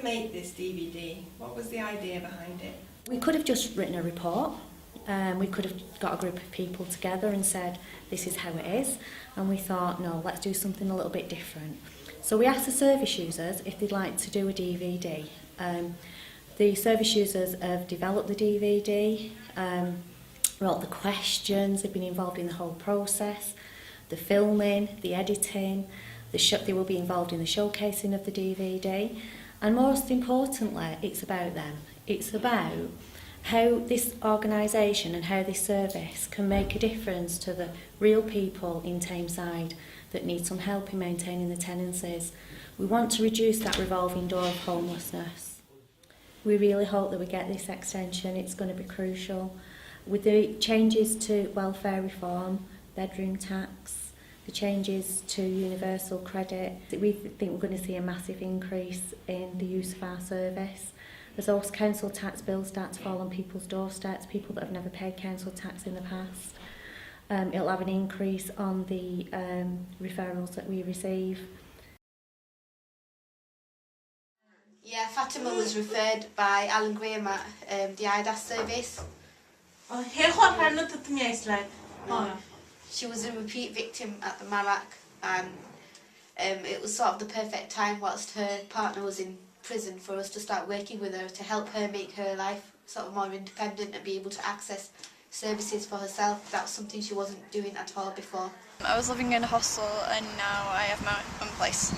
make this DVD? What was the idea behind it? We could have just written a report. We could have got a group of people together and said, this is how it is. And we thought, no, let's do something a little bit different. So we asked the service users if they'd like to do a DVD. The service users have developed the DVD, wrote the questions, they've been involved in the whole process, the filming, the editing, they will be involved in the showcasing of the DVD. And most importantly, it's about them. It's about how this organisation and how this service can make a difference to the real people in Tameside that need some help in maintaining the tenancies. We want to reduce that revolving door of homelessness. We really hope that we get this extension. It's going to be crucial. With the changes to welfare reform, bedroom tax, the changes to universal credit, we think we're going to see a massive increase in the use of our service. As those council tax bills start to fall on people's doorsteps, people that have never paid council tax in the past, it'll have an increase on the referrals that we receive. Yeah, Fatima was referred by Alan Graham at the IDAS service. She was a repeat victim at the Marak, and it was sort of the perfect time whilst her partner was in prison for us to start working with her to help her make her life sort of more independent and be able to access services for herself. That was something she wasn't doing at all before. I was living in a hostel and now I have my own place.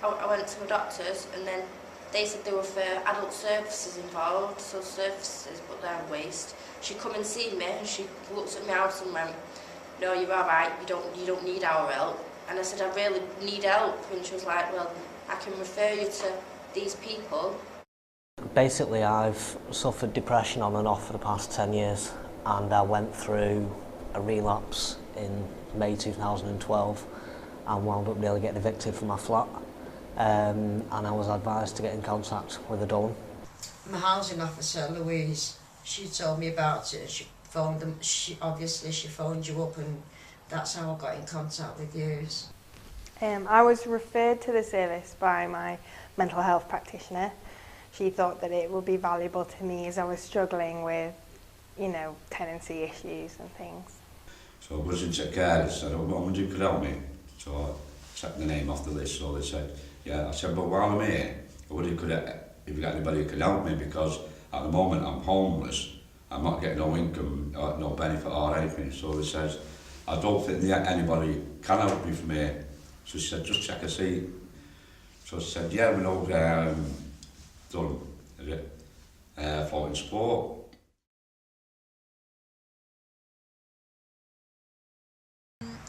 I went to a doctor's and then they said they were for adult services involved, so services but they're waste. She come and see me and she looked at my house and went, "No, you're alright, you don't need our help." And I said, "I really need help," and she was like, "Well, I can refer you to these people." Basically, I've suffered depression on and off for the past 10 years, and I went through a relapse in May 2012 and wound up nearly getting evicted from my flat, and I was advised to get in contact with Adullam. My housing officer, Louise, she told me about it. She phoned them. She phoned you up, and that's how I got in contact with you. I was referred to the service by my mental health practitioner. She thought that it would be valuable to me as I was struggling with, tenancy issues and things. So I was into care. I said, "I wonder if you could help me." So I took the name off the list. So they said, "Yeah." I said, "But while I'm here, I wonder if you got anybody who could help me, because at the moment I'm homeless. I'm not getting no income, or no benefit or anything." So they said, "I don't think anybody can help me from here." So she said, "Just check a seat." So she said, "Yeah, we know done floating support."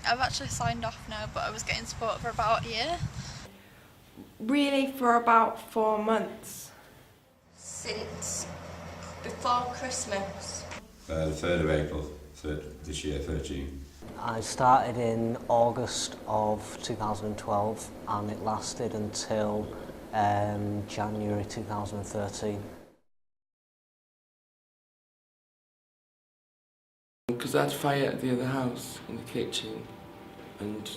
I've actually signed off now, but I was getting support for about a year. Really, for about 4 months. Since before Christmas. The 3rd of April, this year, 13. I started in August of 2012 and it lasted until January 2013. Because I had fire at the other house in the kitchen, and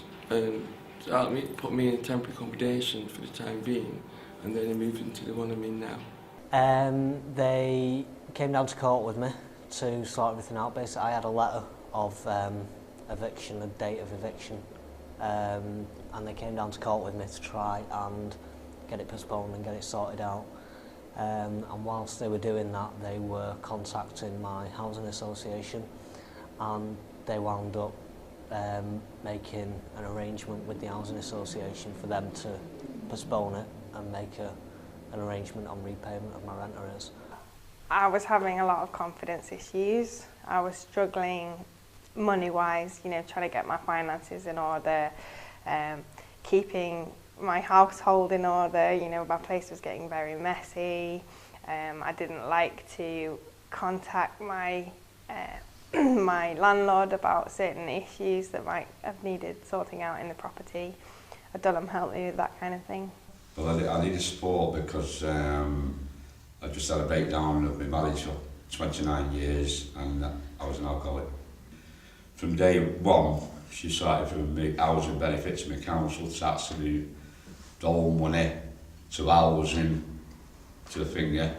put me in temporary accommodation for the time being, and then I moved into the one I'm in now. They came down to court with me to sort everything out. Basically, I had a letter of eviction, a date of eviction, and they came down to court with me to try and get it postponed and get it sorted out. And whilst they were doing that, they were contacting my housing association, and they wound up making an arrangement with the housing association for them to postpone it and make an arrangement on repayment of my rent arrears. I was having a lot of confidence issues. I was struggling money-wise, trying to get my finances in order, keeping my household in order. My place was getting very messy. I didn't like to contact my my landlord about certain issues that might have needed sorting out in the property. Adullam helped me with that kind of thing. Well, I needed support because I just had a breakdown of my marriage for 29 years and I was an alcoholic. From day one, she started from my housing benefits, my council tax, to my dole money, to housing, to the thing, yeah.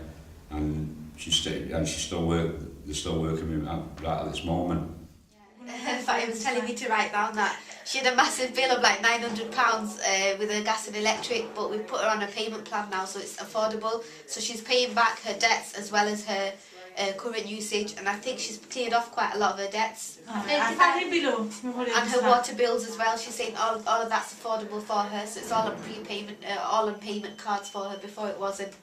And she's still they're still working with me right at this moment. Fatty was telling me to write down that she had a massive bill of like £900 with her gas and electric, but we put her on a payment plan now, so it's affordable. So she's paying back her debts as well as her current usage, and I think she's cleared off quite a lot of her debts. And her water bills as well. She's saying all of that's affordable for her, so it's all on prepayment, all on payment cards for her. Before it wasn't.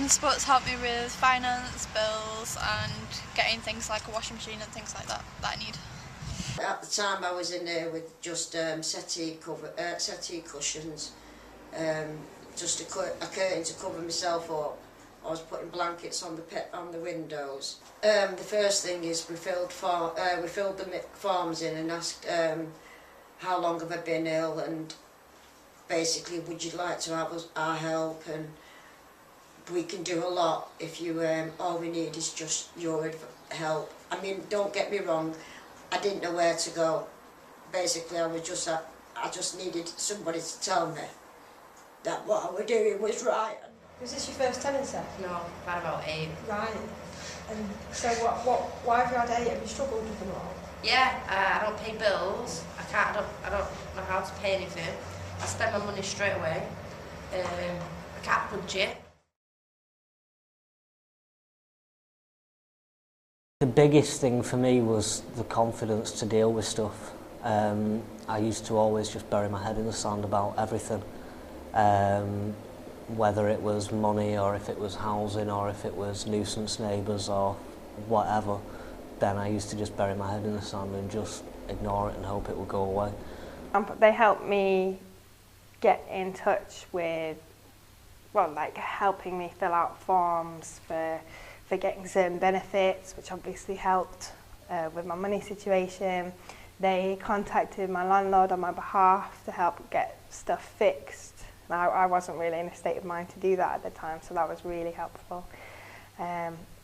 Sports helped me with finance, bills, and getting things like a washing machine and things like that I need. At the time I was in there with just settee cushions, just a curtain to cover myself up. I was putting blankets on the windows. The first thing is we filled the forms in and asked how long have I been ill, and basically would you like to have our help, and we can do a lot if you all we need is just your help. I mean, don't get me wrong, I didn't know where to go. Basically I just needed somebody to tell me that what I was doing was right. Was this your first tenancy? No, I've had about 8. Right. And so why have you had 8? Have you struggled with them all? Yeah, I don't pay bills. I don't know how to pay anything. I spend my money straight away. I can't budget. The biggest thing for me was the confidence to deal with stuff. I used to always just bury my head in the sand about everything. Whether it was money or if it was housing or if it was nuisance neighbours or whatever, then I used to just bury my head in the sand and just ignore it and hope it would go away. They helped me get in touch with, well, like helping me fill out forms for getting certain benefits, which obviously helped with my money situation. They contacted my landlord on my behalf to help get stuff fixed. Now, I wasn't really in a state of mind to do that at the time, so that was really helpful.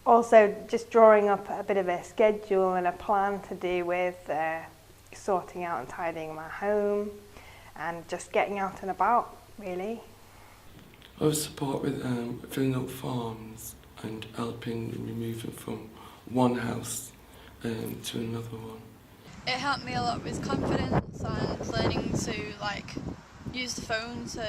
Also, just drawing up a bit of a schedule and a plan to do with sorting out and tidying my home and just getting out and about, really. I was support with filling up forms and helping remove them from one house to another one. It helped me a lot with confidence and learning to like use the phone to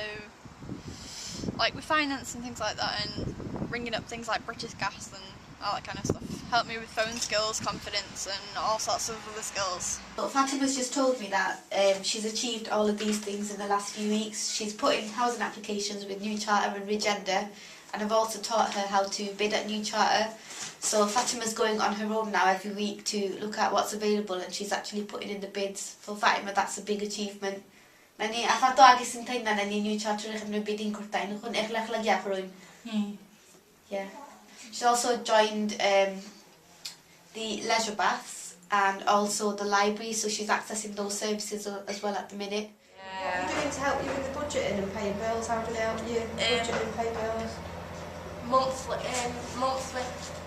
like with finance and things like that, and ringing up things like British Gas and all that kind of stuff. Helped me with phone skills, confidence and all sorts of other skills. But Fatima's just told me that she's achieved all of these things in the last few weeks. She's put in housing applications with New Charter and Regender, and I've also taught her how to bid at New Charter. So Fatima's going on her own now every week to look at what's available, and she's actually putting in the bids. For Fatima, that's a big achievement. Nani afato agis intay na nani New Charter kham bidding kurtain kun ekhlak lagya kharoin. Yeah. She's also joined the leisure baths and also the library, so she's accessing those services as well at the minute. What are you doing to help you with the budgeting and paying bills? How do they help you budget and pay bills?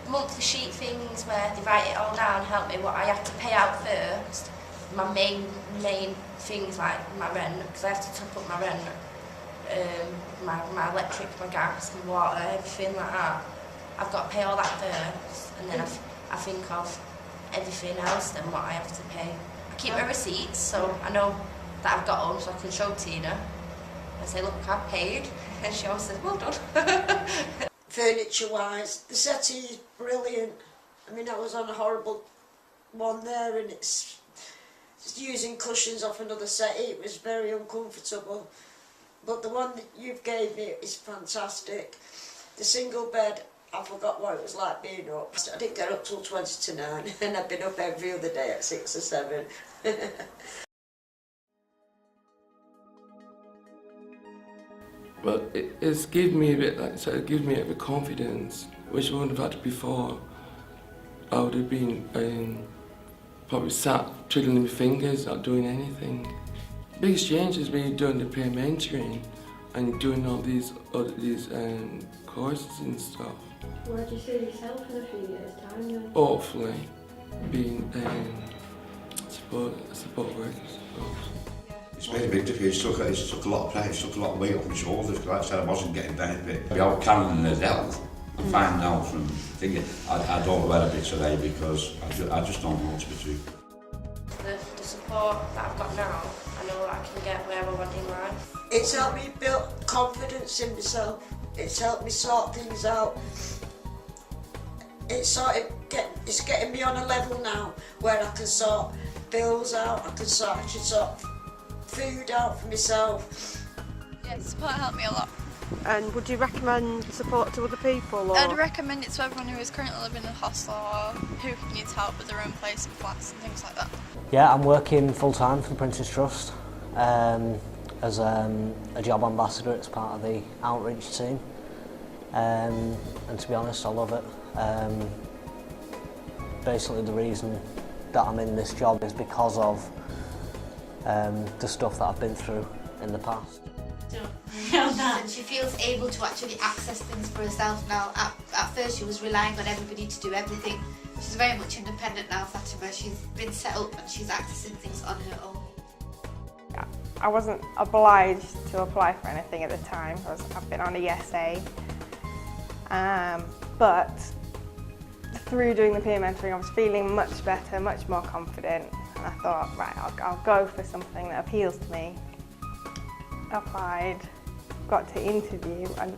Monthly sheet things where they write it all down, help me what I have to pay out first. My main things like my rent, because I have to top up my rent, my electric, my gas, my water, everything like that. I've got to pay all that first, and then I think of everything else then what I have to pay. I keep my receipts, so I know that I've got them, so I can show Tina and say, look, I've paid, and she always says, well done. Furniture-wise, the settee is brilliant. I mean, I was on a horrible one there, and it's just using cushions off another settee. It was very uncomfortable. But the one that you've gave me is fantastic. The single bed, I forgot what it was like being up. I didn't get up till 20 to 9, and I've been up every other day at 6 or 7. Well, it's given me a bit, like so it gives me a bit of confidence, which I wouldn't have had before. I would have been probably sat twiddling my fingers, not doing anything. The biggest change has been doing the peer mentoring and doing all these courses and stuff. Where do you see yourself in a few years' time then? Hopefully, being support worker, I suppose. It's made a big difference. It's took a lot of pressure, it's took a lot of weight off my shoulders, because like I said, I wasn't getting benefit. Without Karen and Adele, I'm fine now from thinking, I don't know where I'd be today, because I just don't know, to be true. The support that I've got now, I know that I can get where I want in life. It's helped me build confidence in myself. It's helped me sort things out. It's getting me on a level now where I can sort bills out, I can actually sort food out for myself. Yeah, support helped me a lot. And would you recommend support to other people? Or? I'd recommend it to everyone who is currently living in a hostel or who needs help with their own place and flats and things like that. Yeah, I'm working full-time for the Prince's Trust as a job ambassador. It's part of the outreach team. And to be honest, I love it. Basically the reason that I'm in this job is because of the stuff that I've been through in the past. And she feels able to actually access things for herself now. At first she was relying on everybody to do everything. She's very much independent now, Fatima. She's been set up and she's accessing things on her own. I wasn't obliged to apply for anything at the time. I've been on a ESA. But through doing the peer mentoring, I was feeling much better, much more confident. And I thought, right, I'll go for something that appeals to me. Applied, got to interview, and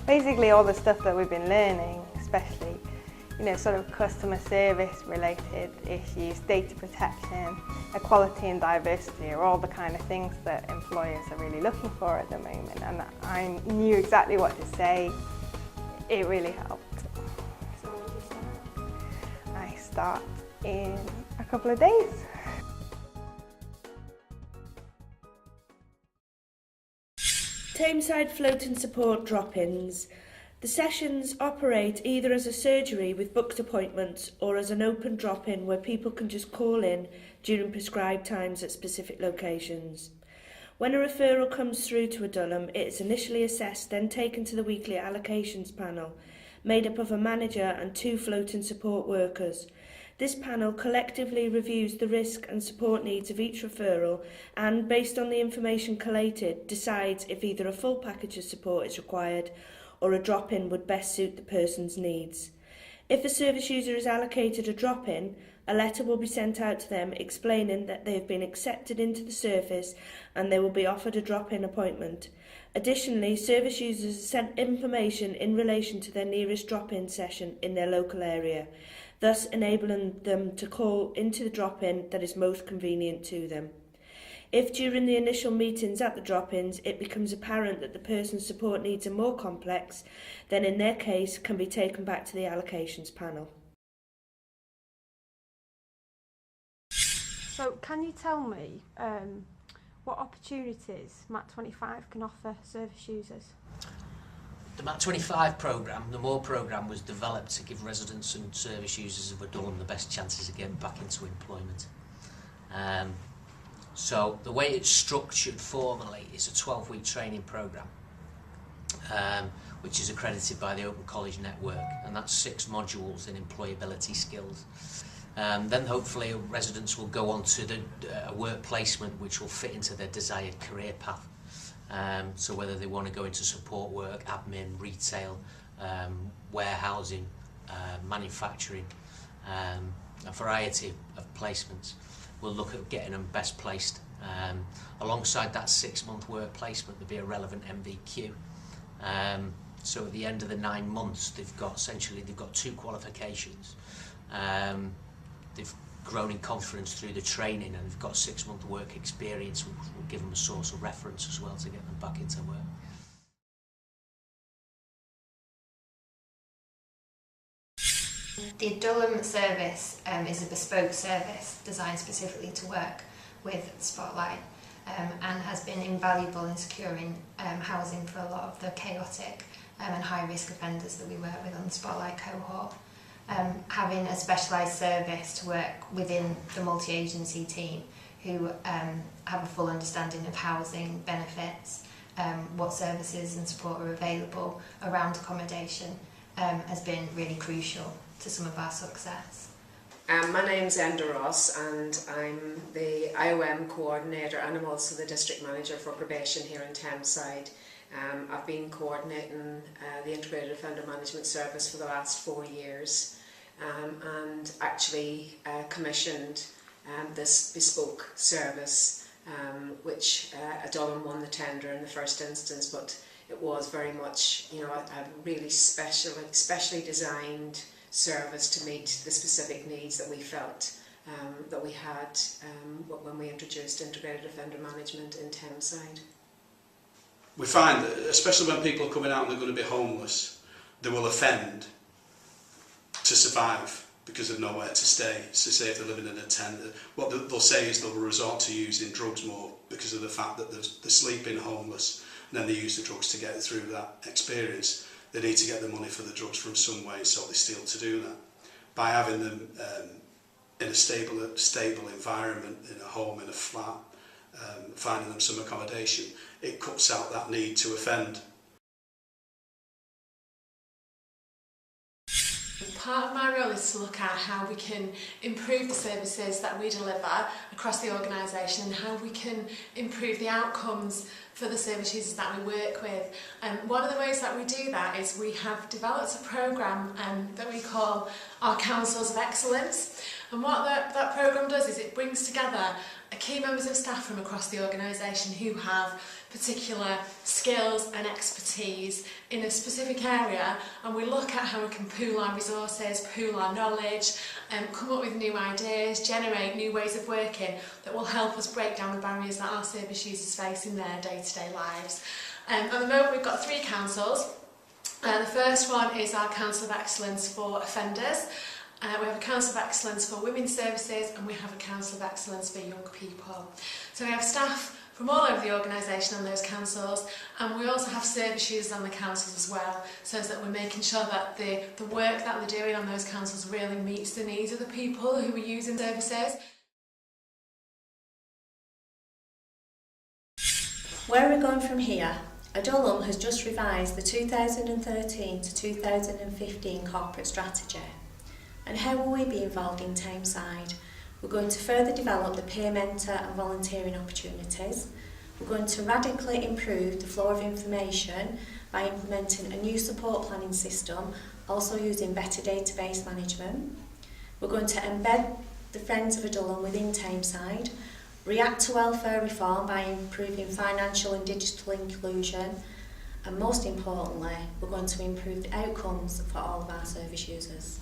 basically all the stuff that we've been learning, especially, sort of customer service related issues, data protection, equality and diversity are all the kind of things that employers are really looking for at the moment, and I knew exactly what to say. It really helped. So when did you start? I start in a couple of days. Tameside Float and Support drop-ins. The sessions operate either as a surgery with booked appointments or as an open drop-in where people can just call in during prescribed times at specific locations. When a referral comes through to Adullam, it is initially assessed, then taken to the weekly allocations panel, made up of a manager and 2 float and support workers. This panel collectively reviews the risk and support needs of each referral and, based on the information collated, decides if either a full package of support is required or a drop-in would best suit the person's needs. If a service user is allocated a drop-in, a letter will be sent out to them explaining that they have been accepted into the service and they will be offered a drop-in appointment. Additionally, service users are sent information in relation to their nearest drop-in session in their local area, thus enabling them to call into the drop-in that is most convenient to them. If during the initial meetings at the drop-ins it becomes apparent that the person's support needs are more complex, then in their case can be taken back to the allocations panel. So can you tell me what opportunities MAT25 can offer service users? The MAT25 programme, the MORE programme, was developed to give residents and service users of Adullam the best chances of getting back into employment. So the way it's structured formally is a 12-week training programme, which is accredited by the Open College Network, and that's 6 modules in employability skills. Then hopefully residents will go on to a work placement which will fit into their desired career path. So whether they want to go into support work, admin, retail, warehousing, manufacturing, a variety of placements. We'll look at getting them best placed. Alongside that 6-month work placement, there'll be a relevant MVQ. So at the end of the 9 months, they've got 2 qualifications. They've grown in confidence through the training, and they've got 6-month work experience, which will give them a source of reference as well to get them back into work. The Adullam service is a bespoke service designed specifically to work with Spotlight and has been invaluable in securing housing for a lot of the chaotic and high-risk offenders that we work with on the Spotlight cohort. Having a specialised service to work within the multi-agency team who have a full understanding of housing benefits, what services and support are available around accommodation has been really crucial to some of our success. My name's Enda Ross and I'm the IOM Coordinator and I'm also the District Manager for Probation here in Tameside. I've been coordinating the Integrated Offender Management Service for the last 4 years and actually commissioned this bespoke service which Adullam won the tender in the first instance, but it was very much, you know, a really specially designed service to meet the specific needs that we felt that we had when we introduced integrated offender management in Tameside. We find that, especially when people are coming out and they're going to be homeless, they will offend to survive because they've nowhere to stay. So say if they're living in a tent, what they'll say is they'll resort to using drugs more because of the fact that they're sleeping homeless, and then they use the drugs to get through that experience. They need to get the money for the drugs from some way, so they steal to do that. By having them in a stable environment, in a home, in a flat, finding them some accommodation, it cuts out that need to offend. Part of my role is to look at how we can improve the services that we deliver across the organisation and how we can improve the outcomes for the service users that we work with. One of the ways that we do that is we have developed a programme that we call our Councils of Excellence. And what that programme does is it brings together key members of staff from across the organisation who have particular skills and expertise in a specific area, and we look at how we can pool our resources, pool our knowledge, come up with new ideas, generate new ways of working that will help us break down the barriers that our service users face in their day-to-day lives. At the moment we've got 3 councils. The first one is our Council of Excellence for Offenders. We have a Council of Excellence for Women's Services and we have a Council of Excellence for Young People. So we have staff from all over the organisation on those councils, and we also have service users on the councils as well, so that we're making sure that the work that they're doing on those councils really meets the needs of the people who are using services. Where are we going from here? Adullam has just revised the 2013 to 2015 corporate strategy. And how will we be involved in Tameside? We're going to further develop the peer mentor and volunteering opportunities. We're going to radically improve the flow of information by implementing a new support planning system, also using better database management. We're going to embed the Friends of Adullam within Tameside, react to welfare reform by improving financial and digital inclusion, and most importantly, we're going to improve the outcomes for all of our service users.